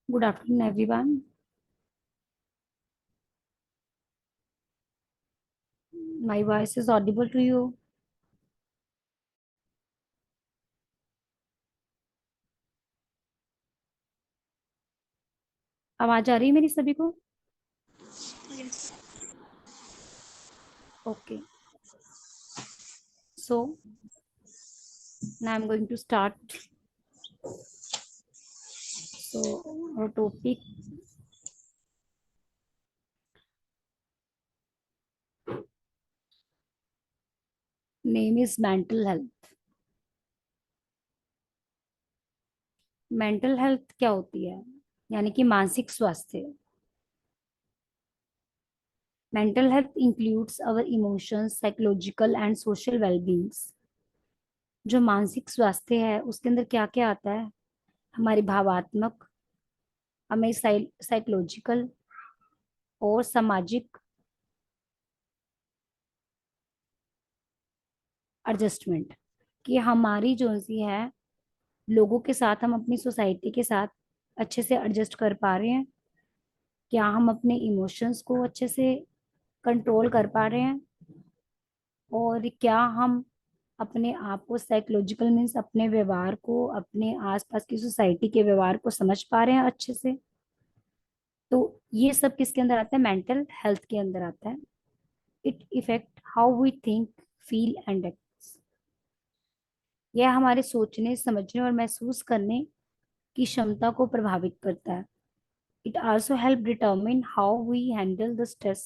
Good afternoon, everyone. My voice is audible to you. आवाज आ रही है मेरी सभी को? Okay. So now I'm going to start. So our topic name is mental health. Mental health क्या होती है? यानी कि मानसिक स्वास्थ्य। Mental health includes our emotions, psychological and social wellbeings. जो मानसिक स्वास्थ्य है उसके अंदर क्या क्या आता है? हमारी भावात्मक, हमें साइकोलॉजिकल और सामाजिक एडजस्टमेंट। कि हमारी जो सी है, लोगों के साथ, हम अपनी सोसाइटी के साथ अच्छे से एडजस्ट कर पा रहे हैं? क्या हम अपने इमोशंस को अच्छे से कंट्रोल कर पा रहे हैं? और क्या हम अपने आप को साइकोलॉजिकल मीन्स अपने व्यवहार को, अपने आसपास की सोसाइटी के व्यवहार को समझ पा रहे हैं अच्छे से? तो ये सब किसके अंदर आता है? मेंटल हेल्थ के अंदर आता है। It affect how we think, feel and act. यह हमारे सोचने, समझने और महसूस करने की क्षमता को प्रभावित करता है। It also help determine how we handle the stress,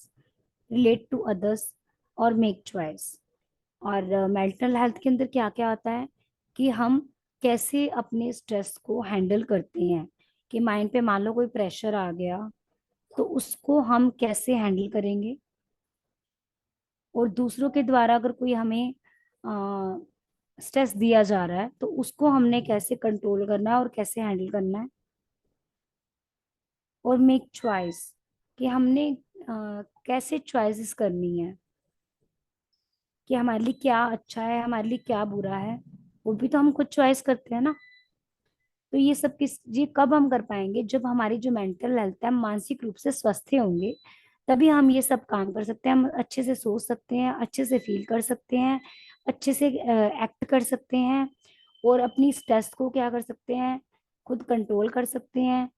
relate to others और make choice। और मेंटल हेल्थ के अंदर क्या क्या आता है कि हम कैसे अपने स्ट्रेस को हैंडल करते हैं। कि माइंड पे मान लो कोई प्रेशर आ गया, तो उसको हम कैसे हैंडल करेंगे। और दूसरों के द्वारा अगर कोई हमें स्ट्रेस दिया जा रहा है तो उसको हमने कैसे कंट्रोल करना है और कैसे हैंडल करना है। और मेक चॉइस, कि हमने कैसे चॉइसेस करनी है, कि हमारे लिए क्या अच्छा है, हमारे लिए क्या बुरा है। वो भी तो हम खुद चॉइस करते हैं ना। तो ये सब ये कब हम कर पाएंगे? जब हमारी जो मेंटल हेल्थ है, हम मानसिक रूप से स्वस्थ होंगे, तभी हम ये सब काम कर सकते हैं। हम अच्छे से सोच सकते हैं, अच्छे से फील कर सकते हैं, अच्छे से एक्ट कर सकते हैं। और अपनी स्ट्रेस को क्या कर सकते हैं? खुद कंट्रोल कर सकते हैं,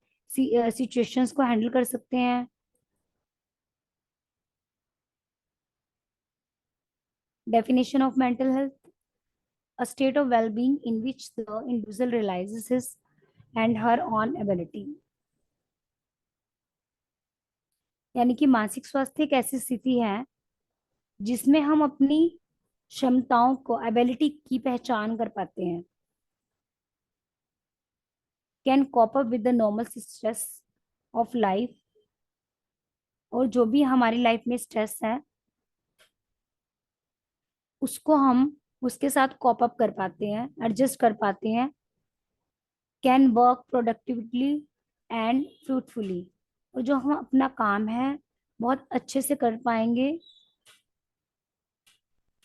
सिचुएशंस को हैंडल कर सकते हैं। Definition of mental health: a state of well-being in which the individual realizes his and her own ability। यानी कि मानसिक स्वास्थ्य एक ऐसी स्थिति है जिसमें हम अपनी क्षमताओं को, एबिलिटी की पहचान कर पाते हैं। Can cope up with the normal stress of life. और जो भी हमारी लाइफ में स्ट्रेस है, उसको हम उसके साथ कॉप अप कर पाते हैं, एडजस्ट कर पाते हैं। Can work productively and fruitfully. और जो हम अपना काम है बहुत अच्छे से कर पाएंगे।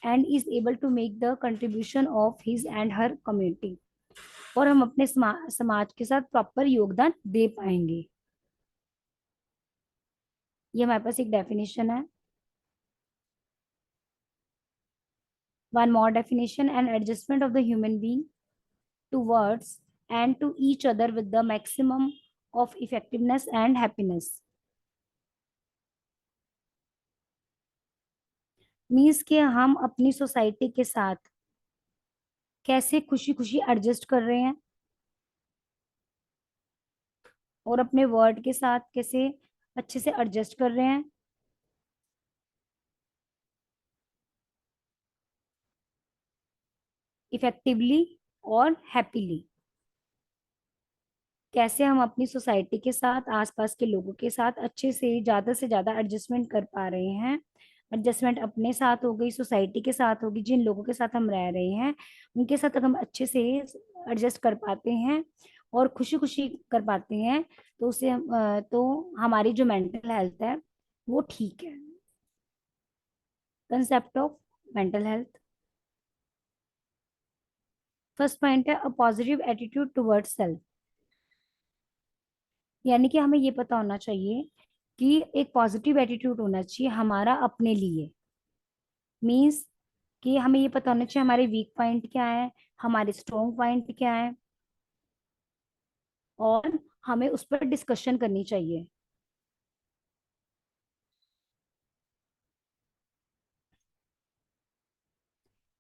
And is able to make the contribution of his and her community. और हम अपने समाज के साथ प्रॉपर योगदान दे पाएंगे। ये हमारे पास एक डेफिनेशन है। One more definition: an adjustment of the human being towards and to each other with the maximum of effectiveness and happiness. Means कि हम अपनी सोसाइटी के साथ कैसे खुशी खुशी एडजस्ट कर रहे हैं, और अपने वर्ड के साथ कैसे अच्छे से एडजस्ट कर रहे हैं, इफेक्टिवली और हैप्पीली। कैसे हम अपनी सोसाइटी के साथ, आसपास के लोगों के साथ अच्छे से ज्यादा एडजस्टमेंट कर पा रहे हैं। एडजस्टमेंट अपने साथ हो गई, सोसाइटी के साथ होगी, जिन लोगों के साथ हम रह रहे हैं उनके साथ अगर हम अच्छे से एडजस्ट कर पाते हैं और खुशी खुशी कर पाते हैं, तो तो हमारी जो मेंटल हेल्थ है वो ठीक है। Concept of mental health. First point है a positive attitude towards self. यानी कि हमें ये पता होना चाहिए कि एक पॉजिटिव एटीट्यूड होना चाहिए हमारा अपने लिए। मीन्स कि हमें ये पता होना चाहिए हमारे वीक पॉइंट क्या है, हमारे स्ट्रॉन्ग पॉइंट क्या है, और हमें उस पर डिस्कशन करनी चाहिए।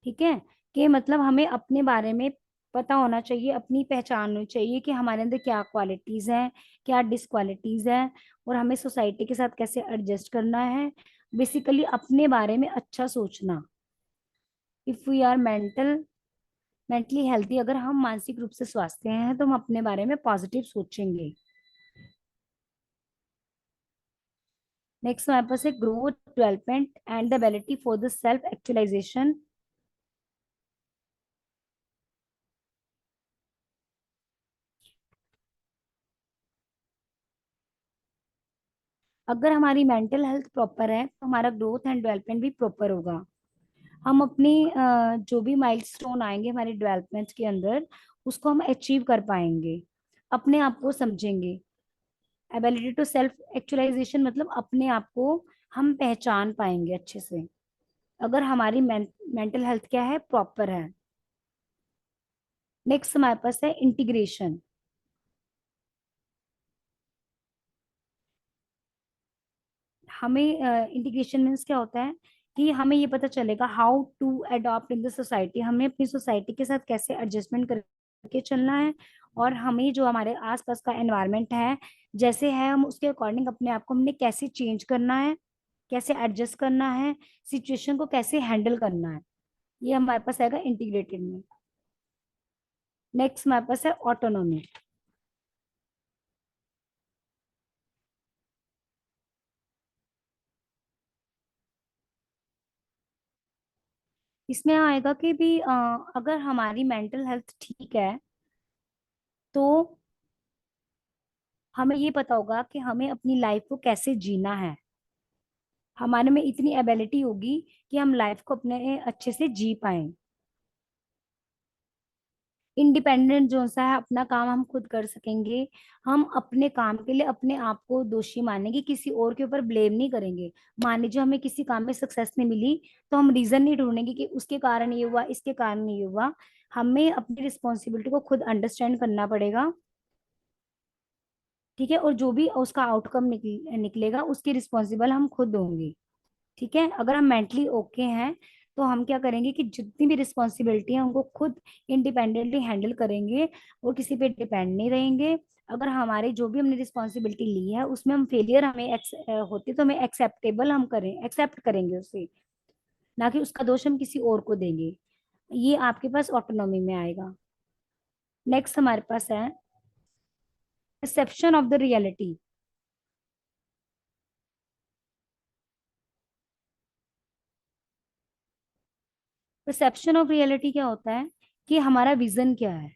ठीक है, कि मतलब हमें अपने बारे में पता होना चाहिए, अपनी पहचान होनी चाहिए कि हमारे अंदर क्या क्वालिटीज हैं, क्या डिसक्वालिटीज हैं, और हमें सोसाइटी के साथ कैसे एडजस्ट करना है। बेसिकली अपने बारे में अच्छा सोचना। If we are mentally healthy, अगर हम मानसिक रूप से स्वस्थ हैं तो हम अपने बारे में पॉजिटिव सोचेंगे। नेक्स्ट हमारे पास है growth, development and the ability for the self actualization. अगर हमारी मेंटल हेल्थ प्रॉपर है तो हमारा ग्रोथ एंड डेवलपमेंट भी प्रॉपर होगा। हम अपनी जो भी माइलस्टोन आएंगे हमारे डेवलपमेंट के अंदर, उसको हम अचीव कर पाएंगे, अपने आप को समझेंगे। एबिलिटी टू सेल्फ एक्चुअलाइजेशन मतलब अपने आप को हम पहचान पाएंगे अच्छे से, अगर हमारी मेंटल हेल्थ क्या है, प्रॉपर है। नेक्स्ट हमारे पास है इंटीग्रेशन। हमें इंटीग्रेशन मीन्स क्या होता है कि हमें ये पता चलेगा how to adopt in the society, हमें अपनी सोसाइटी के साथ कैसे एडजस्टमेंट करके चलना है, और हमें जो हमारे आसपास का एनवायरनमेंट है जैसे है, हम उसके अकॉर्डिंग अपने आप को हमने कैसे चेंज करना है, कैसे एडजस्ट करना है, सिचुएशन को कैसे हैंडल करना है। ये हमारे पास आएगा इंटीग्रेटेड में। नेक्स्ट हमारे पास है ऑटोनॉमी। इसमें आएगा कि भी अगर हमारी मेंटल हेल्थ ठीक है तो हमें ये पता होगा कि हमें अपनी लाइफ को कैसे जीना है। हमारे में इतनी एबिलिटी होगी कि हम लाइफ को अपने अच्छे से जी पाए। इंडिपेंडेंट जो सा है, अपना काम हम खुद कर सकेंगे। हम अपने काम के लिए अपने आप को दोषी मानेंगे, किसी और के ऊपर ब्लेम नहीं करेंगे। मान लीजिए हमें किसी काम में सक्सेस नहीं मिली, तो हम रीजन नहीं ढूंढेंगे कि उसके कारण ये हुआ, इसके कारण ये हुआ। हमें अपनी रिस्पॉन्सिबिलिटी को खुद अंडरस्टैंड करना पड़ेगा। ठीक है, और जो भी उसका आउटकम निकलेगा उसकी रिस्पॉन्सिबल हम खुद होंगे। ठीक है, अगर हम मेंटली ओके हैं तो हम क्या करेंगे कि जितनी भी रिस्पॉन्सिबिलिटी है उनको खुद इंडिपेंडेंटली हैंडल करेंगे, और किसी पे डिपेंड नहीं रहेंगे। अगर हमारे जो भी हमने रिस्पॉन्सिबिलिटी ली है उसमें हम फेलियर हमें होती तो हमें एक्सेप्टेबल हम करें, एक्सेप्ट करेंगे उसे, ना कि उसका दोष हम किसी और को देंगे। ये आपके पास ऑटोनॉमी में आएगा। नेक्स्ट हमारे पास है perception of the reality. Perception of reality क्या होता है कि हमारा विजन क्या है,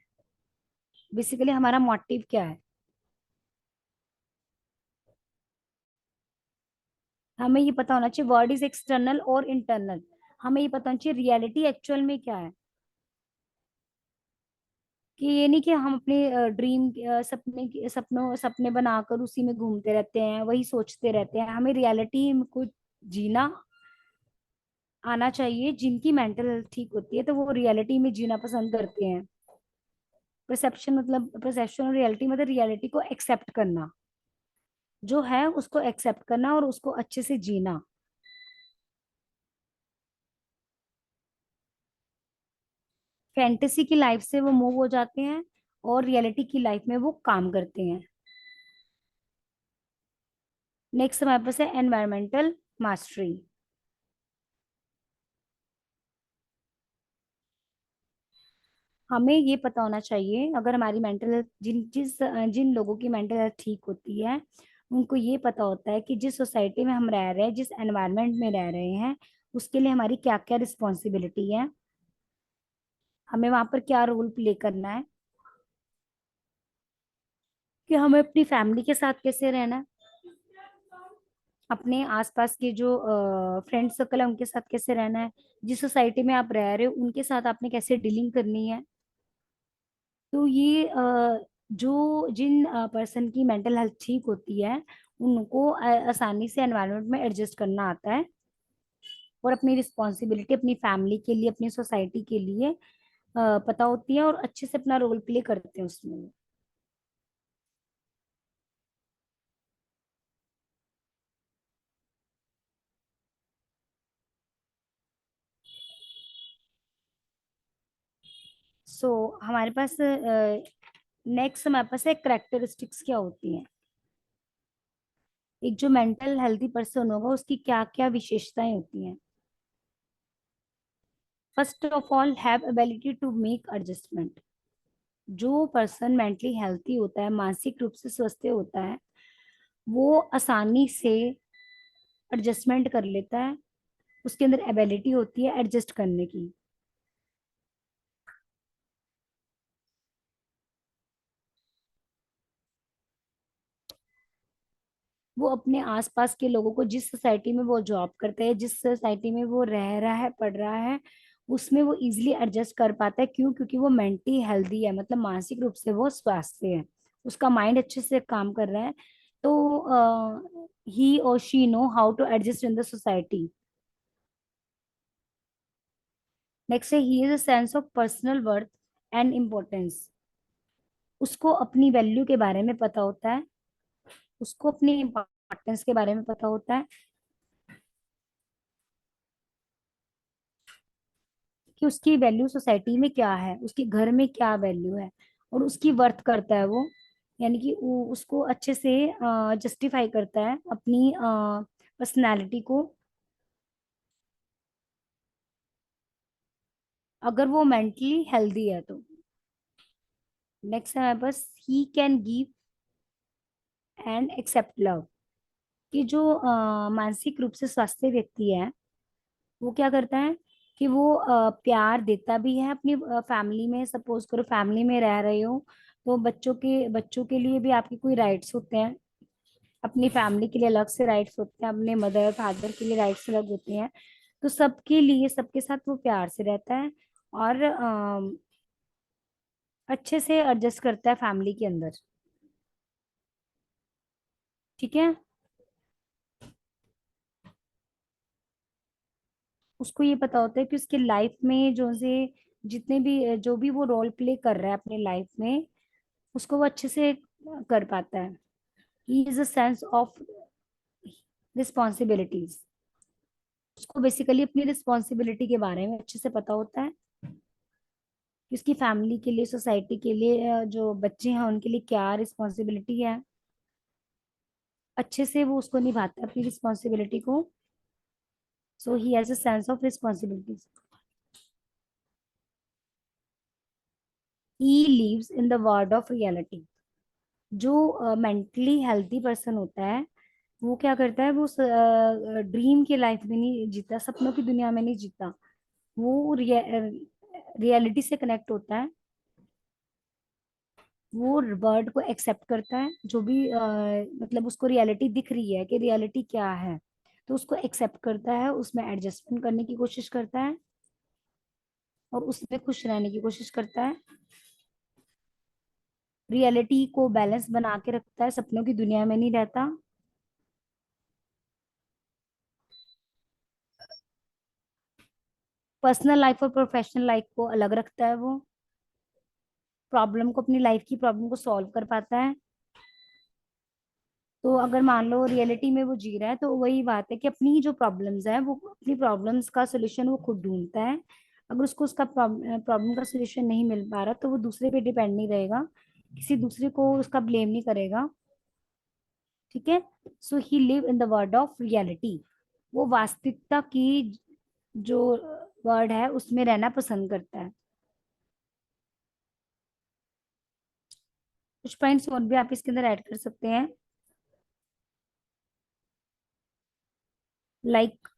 बेसिकली हमारा मोटिव क्या है। हमें ये पता होना चाहिए वर्ड इज एक्सटर्नल और इंटरनल। हमें ये पता होना चाहिए रियलिटी एक्चुअल में क्या है। कि ये नहीं कि हम अपने ड्रीम सपने बनाकर उसी में घूमते रहते हैं, वही सोचते रहते हैं। हमें रियलिटी को जीना आना चाहिए। जिनकी मेंटल हेल्थ ठीक होती है तो वो रियलिटी में जीना पसंद करते हैं। परसेप्शन और रियलिटी मतलब रियलिटी को एक्सेप्ट करना, जो है उसको एक्सेप्ट करना और उसको अच्छे से जीना। फैंटेसी की लाइफ से वो मूव हो जाते हैं और रियलिटी की लाइफ में वो काम करते हैं। नेक्स्ट हमारे पास है एनवायरमेंटल मास्टरी। हमें ये पता होना चाहिए, अगर हमारी मेंटल हेल्थ जिन लोगों की मेंटल हेल्थ ठीक होती है उनको ये पता होता है कि जिस सोसाइटी में हम रह रहे हैं, जिस एनवायरनमेंट में रह रहे हैं, उसके लिए हमारी क्या क्या रिस्पॉन्सिबिलिटी है, हमें वहां पर क्या रोल प्ले करना है, कि हमें अपनी फैमिली के साथ कैसे रहना है, अपने आसपास के जो फ्रेंड सर्कल है उनके साथ कैसे रहना है, जिस सोसाइटी में आप रह रहे हो उनके साथ आपने कैसे डीलिंग करनी है। तो ये जो जिन पर्सन की मेंटल हेल्थ ठीक होती है, उनको आसानी से एनवायरनमेंट में एडजस्ट करना आता है, और अपनी रिस्पॉन्सिबिलिटी अपनी फैमिली के लिए, अपनी सोसाइटी के लिए पता होती है, और अच्छे से अपना रोल प्ले करते हैं उसमें। सो हमारे पास नेक्स्ट हमारे पास है करेक्टरिस्टिक्स क्या होती हैं। एक जो मेंटल हेल्थी पर्सन होगा उसकी क्या क्या विशेषताएं होती हैं। First of all, have ability to make adjustment. जो पर्सन मेंटली हेल्थी होता है, मानसिक रूप से स्वस्थ होता है, वो आसानी से एडजस्टमेंट कर लेता है। उसके अंदर एबिलिटी होती है एडजस्ट करने की। वो अपने आसपास के लोगों को, जिस सोसाइटी में वो जॉब करता है, जिस सोसाइटी में वो रह रहा है, पढ़ रहा है, उसमें वो इजिली एडजस्ट कर पाता है। क्यों? क्योंकि वो मेंटली हेल्दी है, मतलब मानसिक रूप से वो स्वस्थ है, उसका माइंड अच्छे से काम कर रहा है। तो ही और she know how to adjust in the society. Next है, he is a sense of personal worth and importance. उसको अपनी वैल्यू के बारे में पता होता है, उसको अपनी इम्पोर्टेंस के बारे में पता होता है कि उसकी वैल्यू सोसाइटी में क्या है, उसके घर में क्या वैल्यू है, और उसकी वर्थ करता है वो। यानी कि वो उसको अच्छे से जस्टिफाई करता है अपनी पर्सनालिटी को, अगर वो मेंटली हेल्दी है तो। नेक्स्ट है हमारे पास, he can give and accept love. कि जो मानसिक रूप से स्वस्थ व्यक्ति है, वो क्या करता है कि वो प्यार देता भी है अपनी फैमिली में। सपोज करो फैमिली में रह रहे हो, तो बच्चों के लिए भी आपके कोई राइट्स होते हैं, अपनी फैमिली के लिए अलग से राइट्स होते हैं, अपने मदर फादर के लिए राइट्स अलग होते हैं। तो सबके लिए, सबके साथ वो प्यार से रहता है, और अच्छे से एडजस्ट करता है फैमिली के अंदर। ठीक है। उसको ये पता होता है कि उसके लाइफ में जो से जितने भी जो भी वो रोल प्ले कर रहा है अपनी लाइफ में, उसको वो अच्छे से कर पाता है। He is a sense of responsibilities. उसको बेसिकली अपनी रिस्पॉन्सिबिलिटी के बारे में अच्छे से पता होता है कि उसकी फैमिली के लिए, सोसाइटी के लिए, जो बच्चे हैं उनके लिए क्या रिस्पॉन्सिबिलिटी है। अच्छे से वो उसको निभाता है अपनी रिस्पॉन्सिबिलिटी को। So he has a sense of responsibilities. He lives in the world of reality. जो मेंटली हेल्थी पर्सन होता है, वो क्या करता है, वो ड्रीम की लाइफ में नहीं जीता, सपनों की दुनिया में नहीं जीता। वो रियलिटी से कनेक्ट होता है। वो वर्ड को एक्सेप्ट करता है, जो भी मतलब उसको रियलिटी दिख रही है कि रियलिटी क्या है, तो उसको एक्सेप्ट करता है, उसमें एडजस्टमेंट करने की कोशिश करता है, और उसमें खुश रहने की कोशिश करता है। रियलिटी को बैलेंस बना के रखता है, सपनों की दुनिया में नहीं रहता। पर्सनल लाइफ और प्रोफेशनल लाइफ को अलग रखता है वो। प्रॉब्लम को, अपनी लाइफ की प्रॉब्लम को सॉल्व कर पाता है। तो अगर मान लो रियलिटी में वो जी रहा है, तो वही बात है कि अपनी ही जो प्रॉब्लम्स है, वो अपनी प्रॉब्लम्स का सोल्यूशन वो खुद ढूंढता है। अगर उसको उसका प्रॉब्लम का सोल्यूशन नहीं मिल पा रहा, तो वो दूसरे पे डिपेंड नहीं रहेगा, किसी दूसरे को उसका ब्लेम नहीं करेगा। ठीक है। So he live in the world of reality. वो वास्तविकता की जो वर्ड है उसमें रहना पसंद करता है। कुछ पॉइंट्स और भी आप इसके अंदर ऐड कर सकते हैं, लाइक।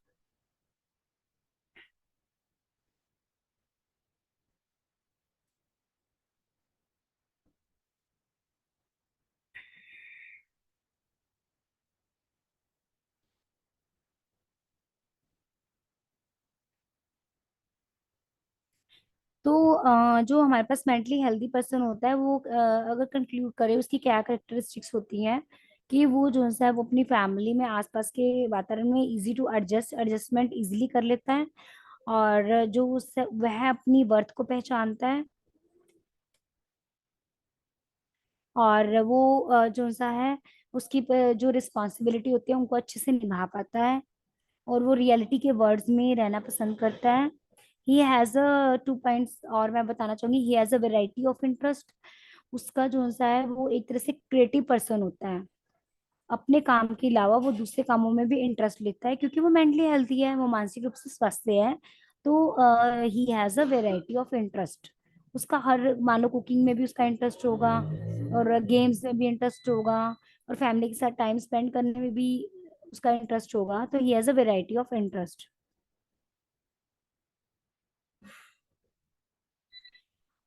तो जो हमारे पास मेंटली हेल्दी पर्सन होता है वो अगर कंक्लूड करे उसकी क्या कैरेक्टरिस्टिक्स होती हैं, कि वो जो है वो अपनी फैमिली में आसपास के वातावरण में इजी टू एडजस्टमेंट इजीली कर लेता है। और जो उससे वह अपनी वर्थ को पहचानता है। और वो जो सा है उसकी जो रिस्पॉन्सिबिलिटी होती है उनको अच्छे से निभा पाता है। और वो रियलिटी के वर्ड्स में रहना पसंद करता है। ही हैज़ अ 2 पॉइंट्स और मैं बताना चाहूंगी, he has a variety of interest. उसका जो सा है वो एक तरह से क्रिएटिव पर्सन होता है। अपने काम के अलावा वो दूसरे कामों में भी इंटरेस्ट लेता है, क्योंकि वो मेंटली हेल्थी है, वो मानसिक रूप से स्वस्थ है। तो he has a variety of interest. उसका हर, मान लो कुकिंग में भी उसका इंटरेस्ट होगा, और गेम्स में भी इंटरेस्ट होगा, और फैमिली के साथ टाइम स्पेंड करने में भी उसका इंटरेस्ट होगा। तो he has a variety of interest.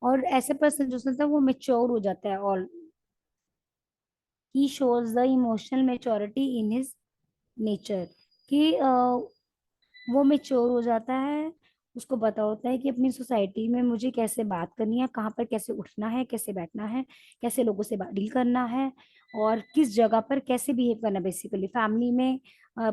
और ऐसे पर्सन जो होता है वो मेच्योर हो जाता है। All he shows the emotional maturity in his nature, कि वो मेच्योर हो जाता है। उसको पता होता है कि अपनी सोसाइटी में मुझे कैसे बात करनी है, कहाँ पर कैसे उठना है, कैसे बैठना है, कैसे लोगों से डील करना है, और किस जगह पर कैसे बिहेव करना। बेसिकली फैमिली में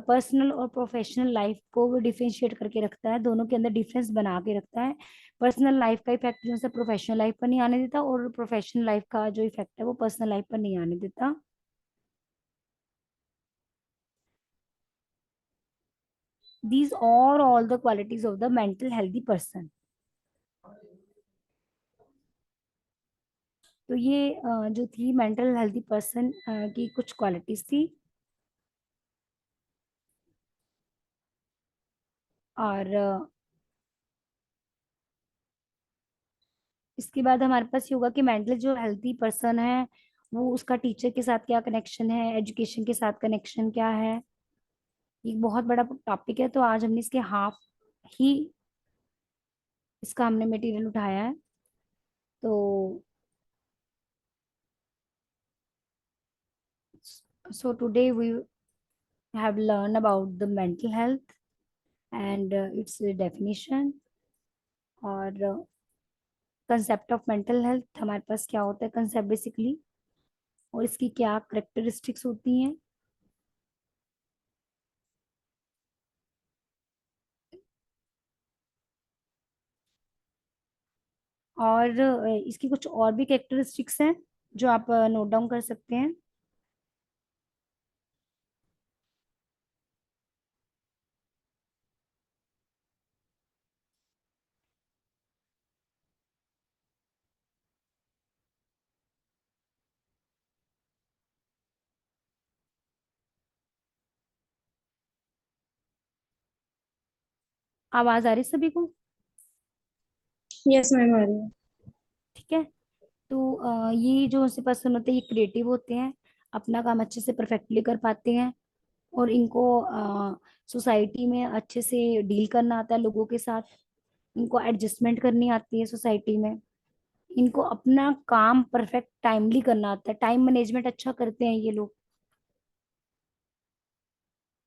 पर्सनल और प्रोफेशनल लाइफ को वो डिफरेंशिएट करके रखता है, दोनों के अंदर डिफरेंस बना के रखता है। पर्सनल लाइफ का इफेक्ट जो है प्रोफेशनल लाइफ पर नहीं आने देता, और प्रोफेशनल लाइफ का जो इफेक्ट है वो पर्सनल लाइफ पर नहीं आने देता। These are all the qualities of the mental healthy person. तो ये जो थी मेंटल हेल्दी पर्सन की कुछ क्वालिटीज थी। और इसके बाद हमारे पास ये होगा कि मेंटली जो हेल्दी पर्सन है वो उसका टीचर के साथ क्या कनेक्शन है, एजुकेशन के साथ कनेक्शन क्या है। एक बहुत बड़ा टॉपिक है, तो आज हमने इसके हाफ ही इसका हमने मटेरियल उठाया है। तो so today we have learned about the mental health and its definition, और कंसेप्ट ऑफ मेंटल हेल्थ हमारे पास क्या होता है कंसेप्ट बेसिकली, और इसकी क्या करेक्टरिस्टिक्स होती हैं। और इसकी कुछ और भी करेक्टरिस्टिक्स हैं जो आप नोट डाउन कर सकते हैं। आवाज आ रही है सभी को? यस मैम आ रही है। ठीक है। तो ये जो ऐसे पर्सन होते हैं ये क्रिएटिव होते हैं, अपना काम अच्छे से परफेक्टली कर पाते हैं, और इनको सोसाइटी में अच्छे से डील करना आता है लोगों के साथ। इनको एडजस्टमेंट करनी आती है सोसाइटी में। इनको अपना काम परफेक्ट टाइमली करना आता है, टाइम मैनेजमेंट अच्छा करते हैं ये लोग।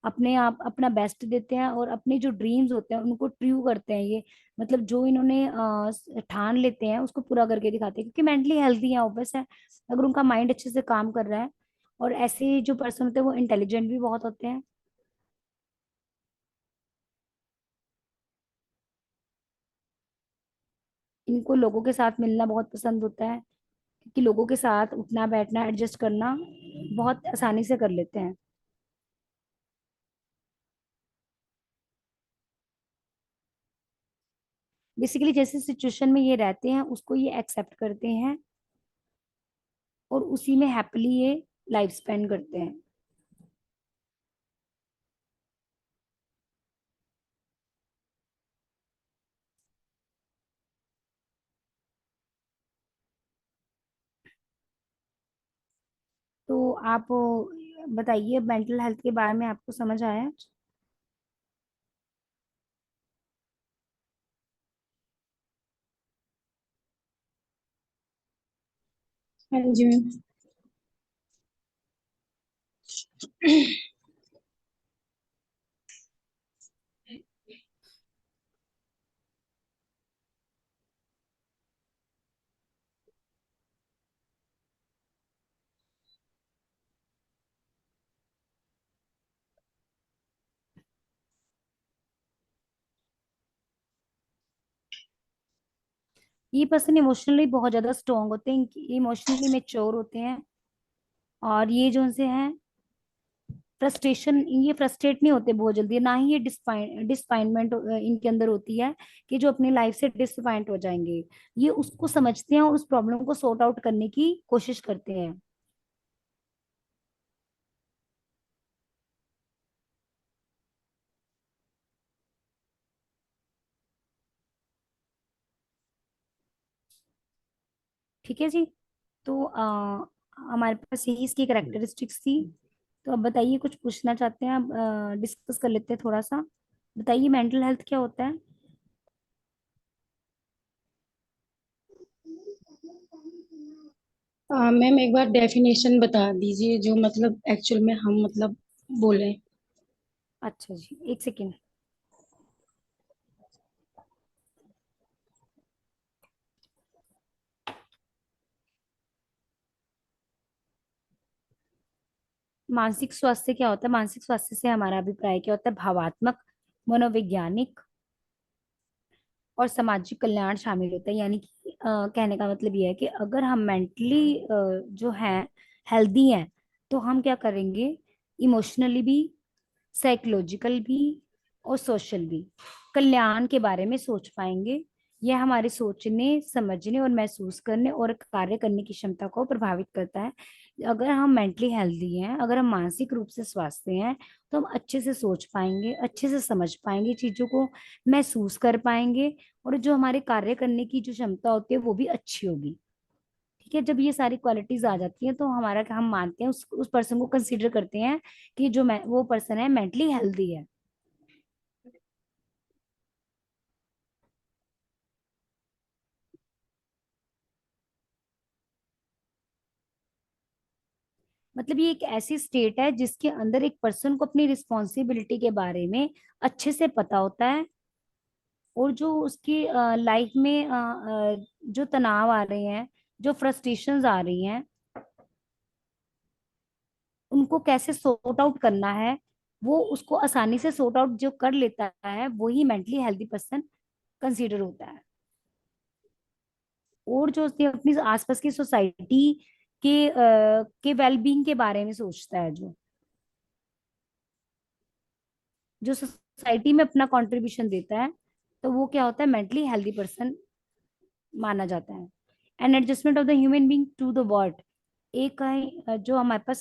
अपने आप अपना बेस्ट देते हैं, और अपने जो ड्रीम्स होते हैं उनको ट्रू करते हैं ये। मतलब जो इन्होंने ठान लेते हैं उसको पूरा करके दिखाते हैं, क्योंकि मेंटली हेल्थी है, ऑब्वियस है। अगर उनका माइंड अच्छे से काम कर रहा है। और ऐसे जो पर्सन होते हैं वो इंटेलिजेंट भी बहुत होते हैं। इनको लोगों के साथ मिलना बहुत पसंद होता है, क्योंकि लोगों के साथ उठना बैठना एडजस्ट करना बहुत आसानी से कर लेते हैं। बेसिकली जैसे सिचुएशन में ये रहते हैं उसको ये एक्सेप्ट करते हैं, और उसी में हैप्पीली ये लाइफ स्पेंड करते हैं। तो आप बताइए मेंटल हेल्थ के बारे में आपको समझ आया? हाँ जी मैम। ये पर्सन इमोशनली बहुत ज्यादा स्ट्रांग होते हैं, इमोशनली मेच्योर होते हैं। और ये जो उनसे हैं फ्रस्ट्रेशन, ये फ्रस्ट्रेट नहीं होते बहुत जल्दी, ना ही ये डिसअपॉइंटमेंट इनके अंदर होती है कि जो अपनी लाइफ से डिसअपॉइंट हो जाएंगे। ये उसको समझते हैं और उस प्रॉब्लम को सॉर्ट आउट करने की कोशिश करते हैं। ठीक है जी। तो हमारे पास यही इसकी करेक्टरिस्टिक्स थी। तो अब बताइए, कुछ पूछना चाहते हैं? अब डिस्कस कर लेते हैं थोड़ा सा। बताइए मेंटल हेल्थ क्या होता है। मैम एक बार डेफिनेशन बता दीजिए जो मतलब एक्चुअल में हम मतलब बोले। अच्छा जी, एक सेकेंड। मानसिक स्वास्थ्य क्या होता है? मानसिक स्वास्थ्य से हमारा अभिप्राय क्या होता है? भावात्मक, मनोवैज्ञानिक और सामाजिक कल्याण शामिल होता है। यानी कि कहने का मतलब ये है कि अगर हम मेंटली जो है हेल्दी हैं, तो हम क्या करेंगे? इमोशनली भी, साइकोलॉजिकल भी और सोशल भी कल्याण के बारे में सोच पाएंगे। यह हमारे सोचने, समझने और महसूस करने और कार्य करने की क्षमता को प्रभावित करता है। अगर हम मेंटली हेल्दी हैं, अगर हम मानसिक रूप से स्वस्थ हैं, तो हम अच्छे से सोच पाएंगे, अच्छे से समझ पाएंगे, चीजों को महसूस कर पाएंगे। और जो हमारे कार्य करने की जो क्षमता होती है वो भी अच्छी होगी। ठीक है, जब ये सारी क्वालिटीज आ जाती हैं, तो हमारा, हम मानते हैं, उस पर्सन को कंसीडर करते हैं कि जो वो पर्सन है मेंटली हेल्दी है। मतलब ये एक ऐसी स्टेट है जिसके अंदर एक पर्सन को अपनी रिस्पॉन्सिबिलिटी के बारे में अच्छे से पता होता है। और जो उसकी लाइफ में जो तनाव आ रहे हैं, जो फ्रस्ट्रेशंस आ रही हैं, उनको कैसे सॉर्ट आउट करना है, वो उसको आसानी से सॉर्ट आउट जो कर लेता है, वही मेंटली हेल्दी पर्सन कंसीडर होता है। और जो उसने अपनी आसपास की सोसाइटी के वेलबींग के बारे में सोचता है, जो सोसाइटी में अपना कंट्रीब्यूशन देता है, तो वो क्या होता है? मेंटली हेल्दी पर्सन माना जाता है। An adjustment of the human being to the world. एक है जो हमारे पास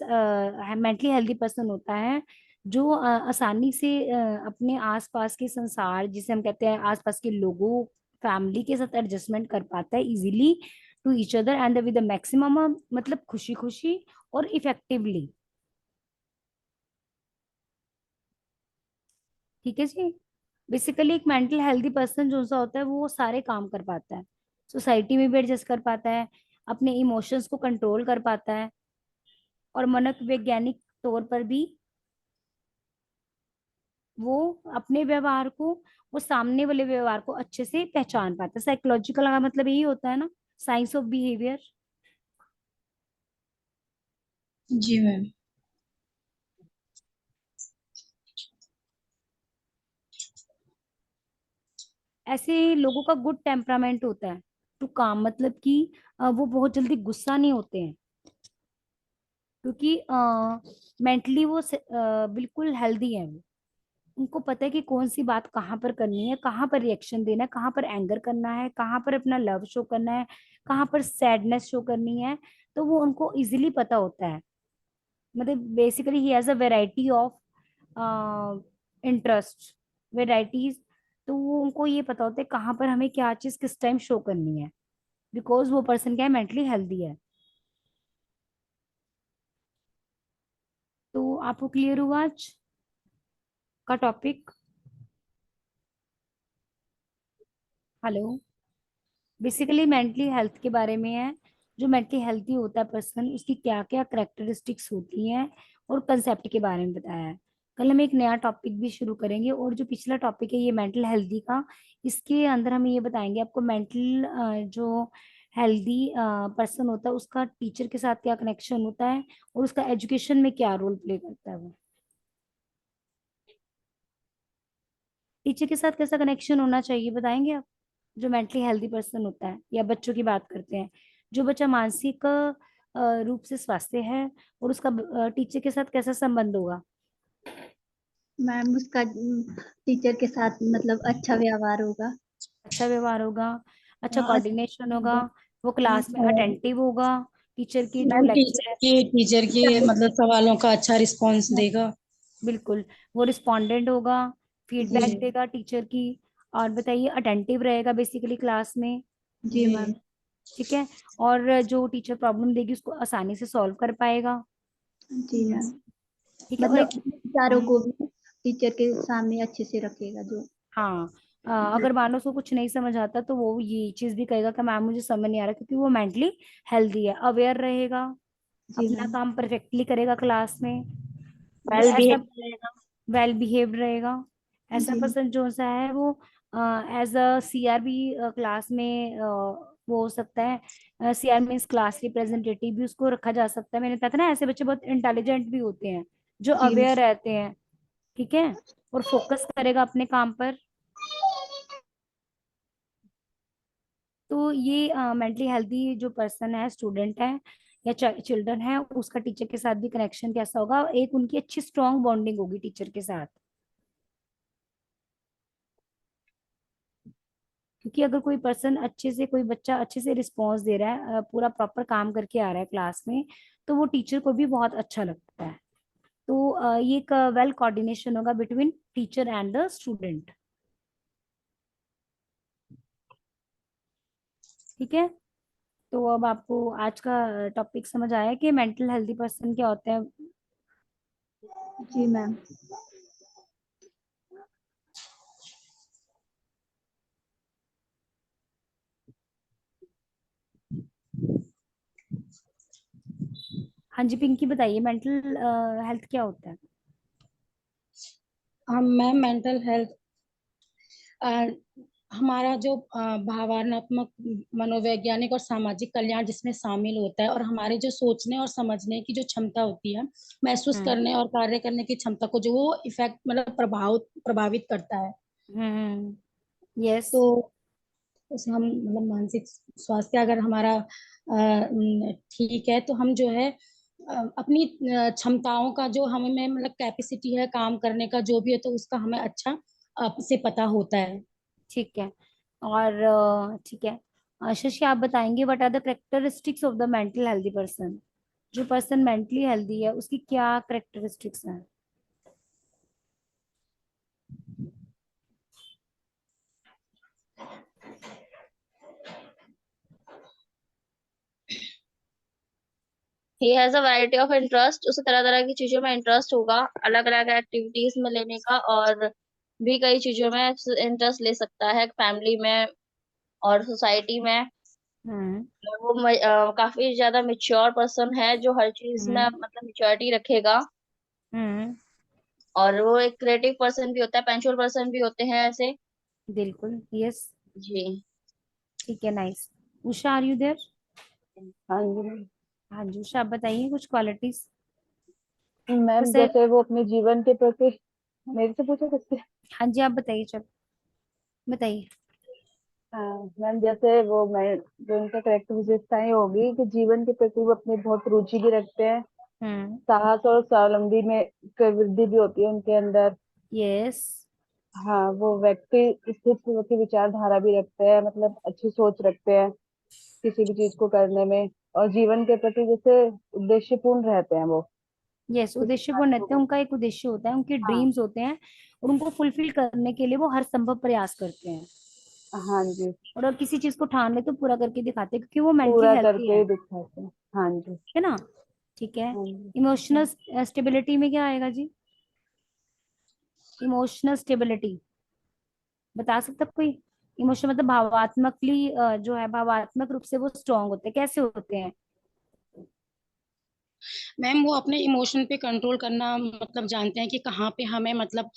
मेंटली हेल्दी पर्सन होता है, जो आसानी से अपने आसपास के संसार, जिसे हम कहते हैं आसपास के लोगों, फैमिली के साथ एडजस्टमेंट कर पाता है easily to each other and with the maximum, मतलब खुशी खुशी और इफेक्टिवली। ठीक है जी। बेसिकली एक मेंटल हेल्दी पर्सन जो सा होता है, वो सारे काम कर पाता है, सोसाइटी में भी एडजस्ट कर पाता है, अपने इमोशंस को कंट्रोल कर पाता है, और मनोवैज्ञानिक तौर पर भी वो अपने व्यवहार को, वो सामने वाले व्यवहार को अच्छे से पहचान पाता है। साइकोलॉजिकल का मतलब यही होता है ना, साइंस ऑफ बिहेवियर। जी मैम। ऐसे लोगों का गुड टेम्परामेंट होता है टू काम, मतलब कि वो बहुत जल्दी गुस्सा नहीं होते हैं, क्योंकि मेंटली वो बिल्कुल हेल्दी है। वो, उनको पता है कि कौन सी बात कहाँ पर करनी है, कहाँ पर रिएक्शन देना है, कहाँ पर एंगर करना है, कहाँ पर अपना लव शो करना है, कहाँ पर सैडनेस शो करनी है। तो वो उनको इजीली पता होता है। मतलब basically he has a variety of interest, varieties. तो वो, उनको ये पता होता है कहाँ पर हमें क्या चीज किस टाइम शो करनी है, बिकॉज वो पर्सन क्या है? मेंटली हेल्दी है। तो आपको क्लियर हुआ आज का topic? Hello. Basically mentally health के बारे में है। जो मेंटली हेल्थी होता है पर्सन, उसकी क्या क्या करेक्टरिस्टिक्स होती हैं, और कंसेप्ट के बारे में बताया है। कल हम एक नया टॉपिक भी शुरू करेंगे, और जो पिछला टॉपिक है ये मेंटल हेल्थी का, इसके अंदर हम ये बताएंगे आपको मेंटल जो हेल्दी पर्सन होता है उसका टीचर के साथ क्या कनेक्शन होता है, और उसका एजुकेशन में क्या रोल प्ले करता है। वो टीचर के साथ कैसा कनेक्शन होना चाहिए, बताएंगे आप? जो मेंटली हेल्दी पर्सन होता है, या बच्चों की बात करते हैं, जो बच्चा मानसिक रूप से स्वास्थ्य है, और उसका टीचर के साथ कैसा संबंध होगा? मैम उसका टीचर के साथ मतलब अच्छा व्यवहार होगा। अच्छा व्यवहार होगा, अच्छा हाँ, कोऑर्डिनेशन होगा, वो क्लास में और अटेंटिव होगा, टीचर की जो मैम लेक्चर है। टीचर के मतलब सवालों का अच्छा रिस्पॉन्स देगा। बिल्कुल, वो रिस्पोंडेंट होगा, फीडबैक जी। देगा टीचर की। और बताइए, अटेंटिव रहेगा बेसिकली क्लास में। जी जी। मैम। ठीक है। और जो टीचर प्रॉब्लम देगी उसको आसानी से सॉल्व कर पाएगा। जी मैम। ठीक है। और मतलब विचारों को हम, भी टीचर के सामने अच्छे से रखेगा जो। हाँ, अगर मान लो उसको कुछ नहीं समझ आता तो वो ये चीज भी कहेगा कि मैम मुझे समझ नहीं आ रहा, क्योंकि वो मेंटली हेल्दी है, अवेयर रहेगा, जी अपना मैम। काम परफेक्टली करेगा क्लास में। तो वेल ऐसा, बिहेव रहेगा। वेल बिहेव्ड रहेगा। ऐसा जी पर्सन जो सा है वो एज अ सीआर भी क्लास में वो हो सकता है। सीआर मीन्स क्लास रिप्रेजेंटेटिव भी उसको रखा जा सकता है। मैंने कहा था ना, ऐसे बच्चे बहुत इंटेलिजेंट भी होते हैं, जो जी मैम। अवेयर रहते हैं। ठीक है। और फोकस करेगा अपने काम पर। तो ये मेंटली हेल्दी जो पर्सन है, स्टूडेंट है या चिल्ड्रन है, उसका टीचर के साथ भी कनेक्शन कैसा होगा? एक उनकी अच्छी स्ट्रॉन्ग बॉन्डिंग होगी टीचर के साथ। क्योंकि अगर कोई पर्सन अच्छे से, कोई बच्चा अच्छे से रिस्पॉन्स दे रहा है, पूरा प्रॉपर काम करके आ रहा है क्लास में, तो वो टीचर को भी बहुत अच्छा लगता है। तो ये एक वेल कोऑर्डिनेशन होगा between teacher and the student. ठीक है। तो अब आपको आज का टॉपिक समझ आया कि मेंटल हेल्दी पर्सन क्या होते हैं? जी मैम। हाँ जी, पिंकी बताइए, मेंटल हेल्थ क्या होता है? हम मैम मेंटल हेल्थ हमारा जो भावनात्मक, मनोवैज्ञानिक और सामाजिक कल्याण जिसमें शामिल होता है, और हमारे जो सोचने और समझने की जो क्षमता होती है, महसूस हम्म। करने और कार्य करने की क्षमता को जो वो इफेक्ट मतलब प्रभावित करता है। यस। तो उसे हम मतलब मानसिक स्वास्थ्य अगर हमारा ठीक है, तो हम जो है अपनी क्षमताओं का जो हमें मतलब कैपेसिटी है काम करने का जो भी है, तो उसका हमें अच्छा से पता होता है। ठीक है। और ठीक है, शशि आप बताएंगे, what are the characteristics of the mental healthy person? जो पर्सन मेंटली हेल्दी है उसकी क्या करेक्टरिस्टिक्स हैं? He has a variety of interest, उसे तरह तरह की चीजों में इंटरेस्ट होगा, अलग अलग एक्टिविटीज में लेने का, और भी कई चीजों में इंटरेस्ट ले सकता है, फैमिली में और सोसाइटी में। हम्म। वो काफी ज्यादा मेच्योर पर्सन है, जो हर चीज में हम्म। मतलब मेच्योरिटी रखेगा। हम्म। और वो एक क्रिएटिव पर्सन भी होता है, पंचुअल पर्सन भी होते हैं ऐसे। बिल्कुल, यस। जी। ठीक है, nice. Usha, are you there? हाँ जी हाँ जी, उषा आप बताइए कुछ क्वालिटीज। मैम, जैसे, जैसे वो अपने जीवन के प्रति, मेरे से पूछो सकते हैं? हाँ जी आप बताइए, चल बताइए। हाँ मैम, जैसे वो मैं जो उनका करेक्टर विशेषताएं होगी कि जीवन के प्रति वो अपनी बहुत रुचि भी रखते हैं, हम्म। साहस और स्वावलंबी में वृद्धि भी होती है उनके अंदर। यस। हाँ, वो व्यक्ति स्थित की विचारधारा भी रखते हैं, मतलब अच्छी सोच रखते हैं किसी भी चीज को करने में, और जीवन के प्रति जैसे उद्देश्यपूर्ण रहते हैं वो यस, किसी उद्देश्यपूर्ण कार्य रहते हैं, को। उनका एक उद्देश्य होता है, उनके हाँ। ड्रीम्स होते हैं, और उनको फुलफिल करने के लिए वो हर संभव प्रयास करते हैं। हाँ जी। और अगर किसी चीज को ठान ले तो पूरा करके दिखाते हैं, क्योंकि वो मेंटली पूरा हेल्थी करके है। ही दिखाते हैं। हाँ जी। है ना? ठीक है। हाँ जी। इमोशनल स्टेबिलिटी में क्या आएगा जी? इमोशनल स्टेबिलिटी बता सकता कोई? इमोशन मतलब भावात्मकली जो है, भावात्मक रूप से वो स्ट्रांग होते हैं, कैसे होते हैं? मैम वो अपने इमोशन पे कंट्रोल करना मतलब जानते हैं कि कहाँ पे हमें मतलब,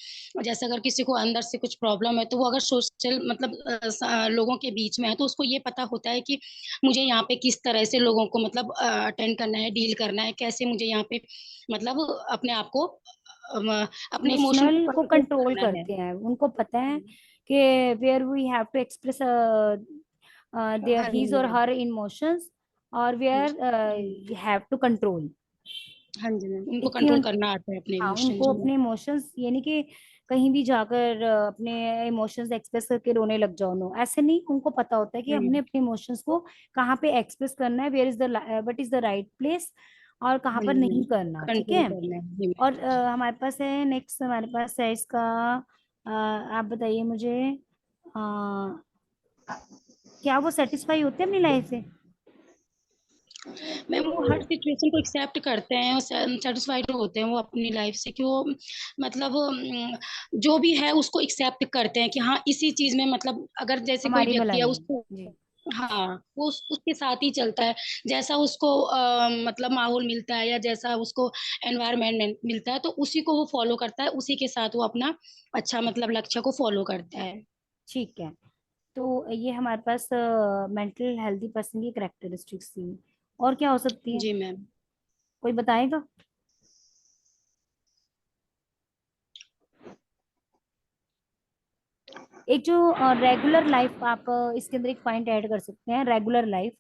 जैसे अगर किसी को अंदर से कुछ प्रॉब्लम है, तो वो अगर सोशल मतलब लोगों के बीच में है, तो उसको ये पता होता है कि मुझे यहाँ पे किस तरह से लोगों को मतलब अटेंड करना है, डील करना है, कैसे मुझे यहाँ पे मतलब अपने आप को अपने इमोशन इमोशनल को को कंट्रोल कंट्रोल करना है। करते हैं, उनको पता है। कि where we have to express their her his or her emotions और where you have to control. हाँ जी मैम, उनको इतनी कंट्रोल करना आता है अपने हाँ, इमोशन उनको जो अपने इमोशंस, यानी कि कहीं भी जाकर अपने इमोशंस एक्सप्रेस करके रोने लग जाओ, नो, ऐसे नहीं। उनको पता होता है कि हमने अपने इमोशंस को कहाँ पे एक्सप्रेस करना है, where is the what is the right place, और कहाँ हाँ पर जी नहीं मैम, करना, ठीक कंट्रोल है। करना है जी मैम। और हमारे पास है नेक्स्ट, हमारे पास है इसका, आप बताइए मुझे, क्या वो सेटिस्फाई होते हैं अपनी लाइफ से? मैम वो हर सिचुएशन को एक्सेप्ट करते हैं और सेटिस्फाइड होते हैं वो अपनी लाइफ से, कि वो मतलब जो भी है उसको एक्सेप्ट करते हैं कि हाँ इसी चीज में, मतलब अगर जैसे कोई हमारी व्यक्ति है भलाई है उसको, जी। हाँ वो उसके साथ ही चलता है, जैसा उसको मतलब माहौल मिलता है या जैसा उसको एनवायरनमेंट मिलता है तो उसी को वो फॉलो करता है, उसी के साथ वो अपना अच्छा मतलब लक्ष्य को फॉलो करता है। ठीक है, तो ये हमारे पास मेंटल हेल्दी पर्सन की करेक्टरिस्टिक्स थी। और क्या हो सकती है, जी मैम। कोई बताएगा? एक जो रेगुलर लाइफ, आप इसके अंदर एक पॉइंट ऐड कर सकते हैं, रेगुलर लाइफ,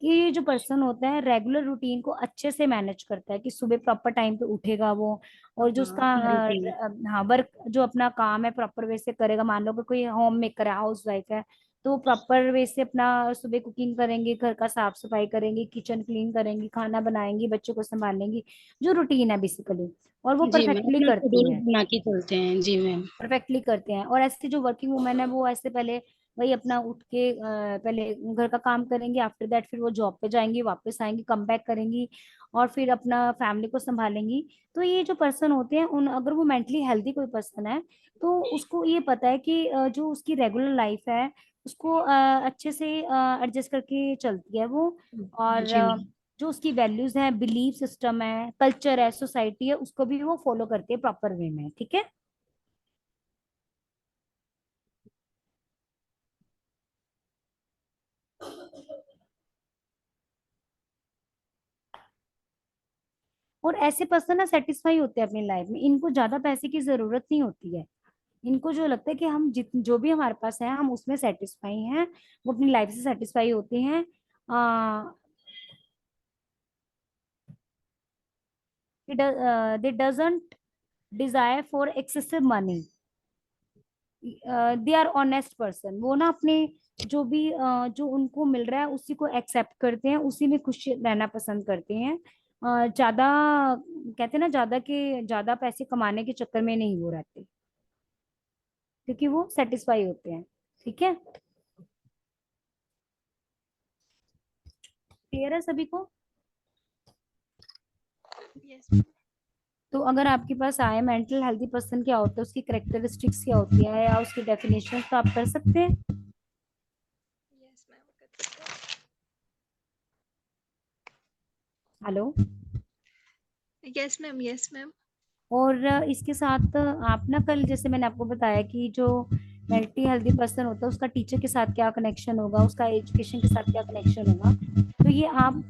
कि ये जो पर्सन होता है रेगुलर रूटीन को अच्छे से मैनेज करता है, कि सुबह प्रॉपर टाइम पे उठेगा वो, और जो हाँ उसका अपना रूटीन। हाँ वर्क, जो अपना काम है प्रॉपर वे से करेगा। मान लो कि कोई होम मेकर है, हाउस वाइफ है, तो प्रॉपर वे से अपना सुबह कुकिंग करेंगे, घर का साफ सफाई करेंगे, किचन क्लीन करेंगी, खाना बनाएंगी, बच्चों को संभालेंगी, जो रूटीन है बेसिकली, और वो जी मैम, परफेक्टली अपना करती शेड्यूल हैं, बना के चलते हैं जी मैम। परफेक्टली करते हैं। और ऐसे जो वर्किंग वुमेन है वो ऐसे पहले वही अपना उठ के पहले घर का काम करेंगी, आफ्टर दैट फिर वो जॉब पे जाएंगी, वापस आएंगी, कम बैक करेंगी, और फिर अपना फैमिली को संभालेंगी। तो ये जो पर्सन होते हैं उन, अगर वो मेंटली हेल्दी कोई पर्सन है, तो उसको ये पता है कि जो उसकी रेगुलर लाइफ है उसको अच्छे से एडजस्ट करके चलती है वो। और जी मैम। जो उसकी वैल्यूज हैं, बिलीफ सिस्टम है, कल्चर है, सोसाइटी है, उसको भी वो फॉलो करती है प्रॉपर वे में, ठीक है। और ऐसे पर्सन ना सेटिस्फाई होते हैं अपनी लाइफ में, इनको ज्यादा पैसे की जरूरत नहीं होती है। इनको जो लगता है कि हम जित जो भी हमारे पास है हम उसमें सेटिस्फाई हैं, वो अपनी लाइफ से सेटिस्फाई होते हैं। They doesn't desire for excessive money, they are honest person. वो ना अपने जो भी जो उनको मिल रहा है उसी को एक्सेप्ट करते हैं, उसी में खुश रहना पसंद करते हैं। ज्यादा, कहते हैं ना, ज्यादा के ज्यादा पैसे कमाने के चक्कर में नहीं वो रहते, क्योंकि वो सेटिस्फाई होते हैं, ठीक है। क्लियर है सभी को? यस। तो अगर आपके पास आए मेंटल हेल्दी पर्सन क्या होता है, उसकी करेक्टरिस्टिक्स क्या होती है, या उसकी डेफिनेशन, तो आप कर सकते हैं। यस मैम, कर सकते हैं। Hello. Yes ma'am, yes ma'am. और इसके साथ आप ना, कल जैसे मैंने आपको बताया कि जो मेंटली हेल्दी पर्सन होता है उसका टीचर के साथ क्या कनेक्शन होगा, उसका एजुकेशन के साथ क्या कनेक्शन होगा, तो ये आप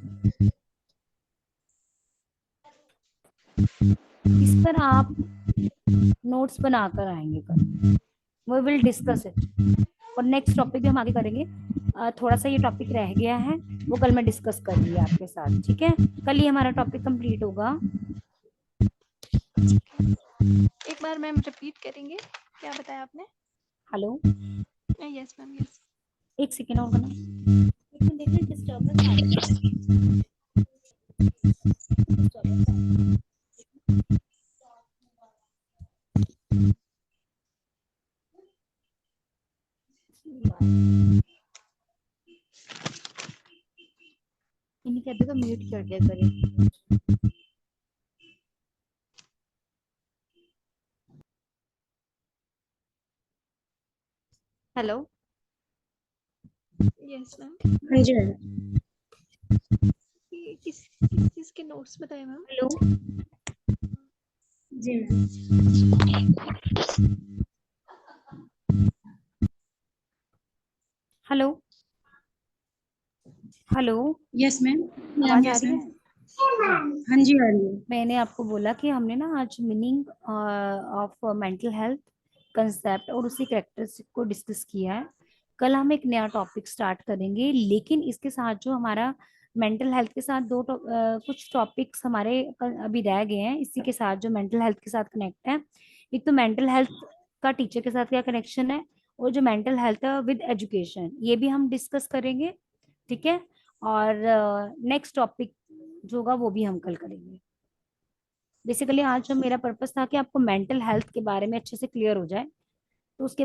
इस पर आप नोट्स बनाकर आएंगे कल, वी विल डिस्कस इट। और नेक्स्ट टॉपिक भी हम आगे करेंगे। थोड़ा सा ये टॉपिक रह गया है, वो कल मैं डिस्कस करूंगी आपके साथ, ठीक है। कल ये हमारा टॉपिक कंप्लीट होगा। एक बार मैम रिपीट करेंगे, क्या बताया आपने? Hello, yes ma'am, yes. एक सेकेंड और बना, एक मिनट देखिए, डिस्टर्बेंस आ रही है। Disturbance आ रही है। इन्हीं कहते तो म्यूट कर दिया करें। हेलो। Yes ma'am. हाँ जी मैम। किस किस चीज के नोट्स बताए मैम? हेलो। जी ma'am. Hello. Hello. Yes ma'am. Ma'am आवाज आ यस रही मैम। है? हाँ जी आ रही है। मैंने आपको बोला कि हमने ना आज meaning of mental health, concept और उसी कैरेक्टरिस्टिक को डिस्कस किया है। कल हम एक नया टॉपिक स्टार्ट करेंगे, लेकिन इसके साथ जो हमारा मेंटल हेल्थ के साथ कुछ टॉपिक्स हमारे अभी रह गए हैं, इसी के साथ जो मेंटल हेल्थ के साथ कनेक्ट है। एक तो मेंटल हेल्थ का टीचर के साथ क्या कनेक्शन है, और जो मेंटल हेल्थ है विद एजुकेशन, ये भी हम डिस्कस करेंगे। ठीक है, और नेक्स्ट टॉपिक जो होगा वो भी हम कल करेंगे। बेसिकली आज जो मेरा पर्पस था कि आपको मेंटल हेल्थ के बारे में अच्छे से क्लियर हो जाए, तो उसके बाद